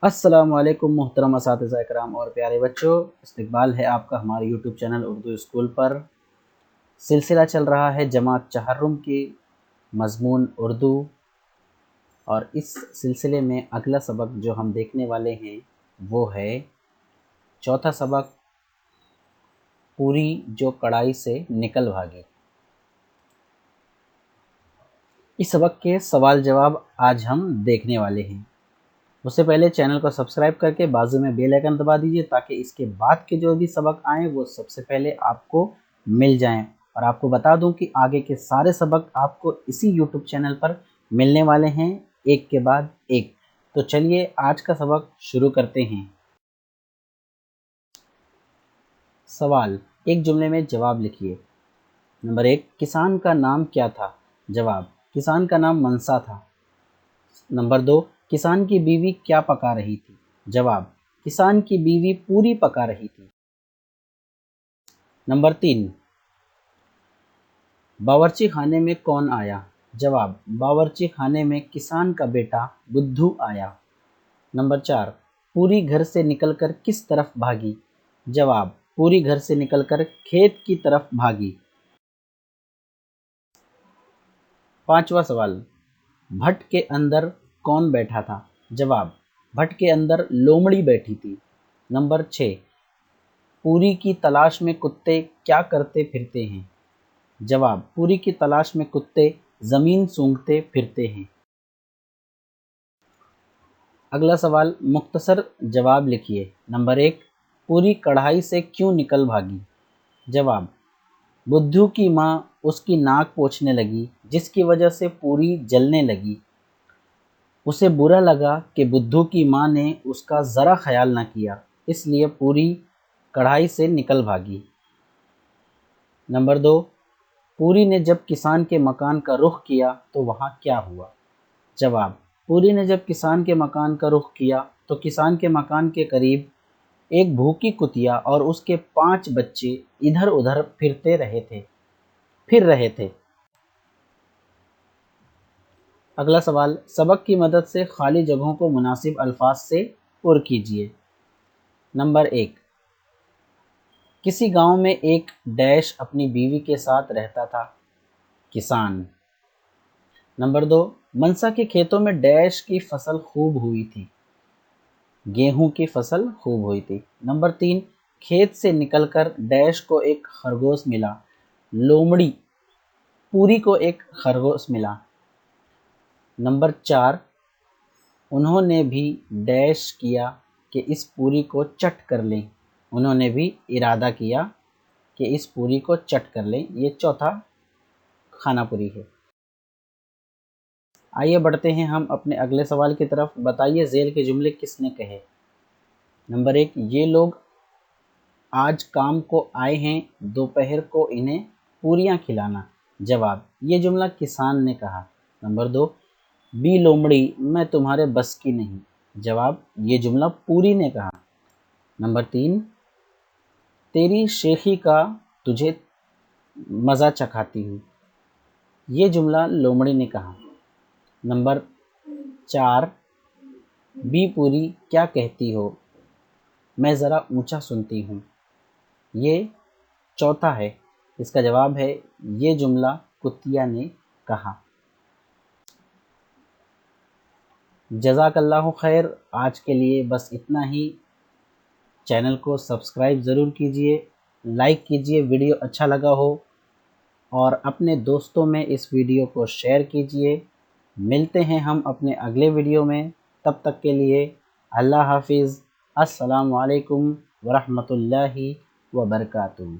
अस्सलाम वालेकुम मोहतरम असातिज़ा इकराम और प्यारे बच्चों, इस्तकबाल है आपका हमारे यूट्यूब चैनल उर्दू स्कूल पर। सिलसिला चल रहा है जमात चहर्रुम की मज़मून उर्दू, और इस सिलसिले में अगला सबक जो हम देखने वाले हैं वो है चौथा सबक, पूरी जो कढ़ाई से निकल भागी। इस सबक के सवाल जवाब आज हम देखने वाले हैं। उससे पहले चैनल को सब्सक्राइब करके बाजू में बेल आइकन दबा दीजिए ताकि इसके बाद के जो भी सबक आएँ वो सबसे पहले आपको मिल जाएं। और आपको बता दूं कि आगे के सारे सबक आपको इसी यूट्यूब चैनल पर मिलने वाले हैं, एक के बाद एक। तो चलिए आज का सबक शुरू करते हैं। सवाल, एक जुमले में जवाब लिखिए। नंबर 1, किसान का नाम क्या था? जवाब, किसान का नाम मनसा था। नंबर 2, किसान की बीवी क्या पका रही थी? जवाब, किसान की बीवी पूरी पका रही थी। नंबर 3, बावर्ची खाने में कौन आया? जवाब, बावर्ची खाने में किसान का बेटा बुद्धू आया। नंबर 4, पूरी घर से निकलकर किस तरफ भागी? जवाब, पूरी घर से निकलकर खेत की तरफ भागी। पांचवा सवाल, भट्ट के अंदर कौन बैठा था? जवाब, भट्ट के अंदर लोमड़ी बैठी थी। नंबर 6, पूरी की तलाश में कुत्ते क्या करते फिरते हैं? जवाब, पूरी की तलाश में कुत्ते ज़मीन सूंघते फिरते हैं। अगला सवाल, मुख्तसर जवाब लिखिए। नंबर 1, पूरी कढ़ाई से क्यों निकल भागी? जवाब, बुद्धू की माँ उसकी नाक पोंछने लगी जिसकी वजह से पूरी जलने लगी। उसे बुरा लगा कि बुद्धू की माँ ने उसका ज़रा ख्याल न किया, इसलिए पूरी कढ़ाई से निकल भागी। नंबर 2, पूरी ने जब किसान के मकान का रुख किया तो वहाँ क्या हुआ? जवाब, पूरी ने जब किसान के मकान का रुख किया तो किसान के मकान के करीब एक भूखी कुतिया और उसके 5 बच्चे इधर उधर फिर रहे थे। अगला सवाल, सबक की मदद से खाली जगहों को मुनासिब अल्फाज से पुर कीजिए। नंबर 1, किसी गांव में एक डैश अपनी बीवी के साथ रहता था, किसान। नंबर 2, मनसा के खेतों में डैश की फसल खूब हुई थी, गेहूं की फसल खूब हुई थी। नंबर 3, खेत से निकलकर डैश को एक खरगोश मिला, लोमड़ी पूरी को एक खरगोश मिला। नंबर 4, उन्होंने भी डैश किया कि इस पूरी को चट कर लें, उन्होंने भी इरादा किया कि इस पूरी को चट कर लें। ये चौथा खाना पूरी है। आइए बढ़ते हैं हम अपने अगले सवाल की तरफ। बताइए ज़ेल के जुमले किसने कहे? नंबर 1, ये लोग आज काम को आए हैं, दोपहर को इन्हें पूरियां खिलाना। जवाब, ये जुमला किसान ने कहा। नंबर 2, बी लोमड़ी मैं तुम्हारे बस की नहीं। जवाब, ये जुमला पूरी ने कहा। नंबर 3, तेरी शेखी का तुझे मज़ा चखाती हूँ। ये जुमला लोमड़ी ने कहा। नंबर 4, बी पूरी क्या कहती हो, मैं ज़रा ऊंचा सुनती हूँ। ये चौथा है, इसका जवाब है ये जुमला कुतिया ने कहा। जज़ाकल्लाहु खैर। आज के लिए बस इतना ही। चैनल को सब्सक्राइब ज़रूर कीजिए, लाइक कीजिए वीडियो अच्छा लगा हो, और अपने दोस्तों में इस वीडियो को शेयर कीजिए। मिलते हैं हम अपने अगले वीडियो में, तब तक के लिए अल्लाह हाफिज़। अस्सलामु अलैकुम वरहमतुल्लाहि वबरकातुहू।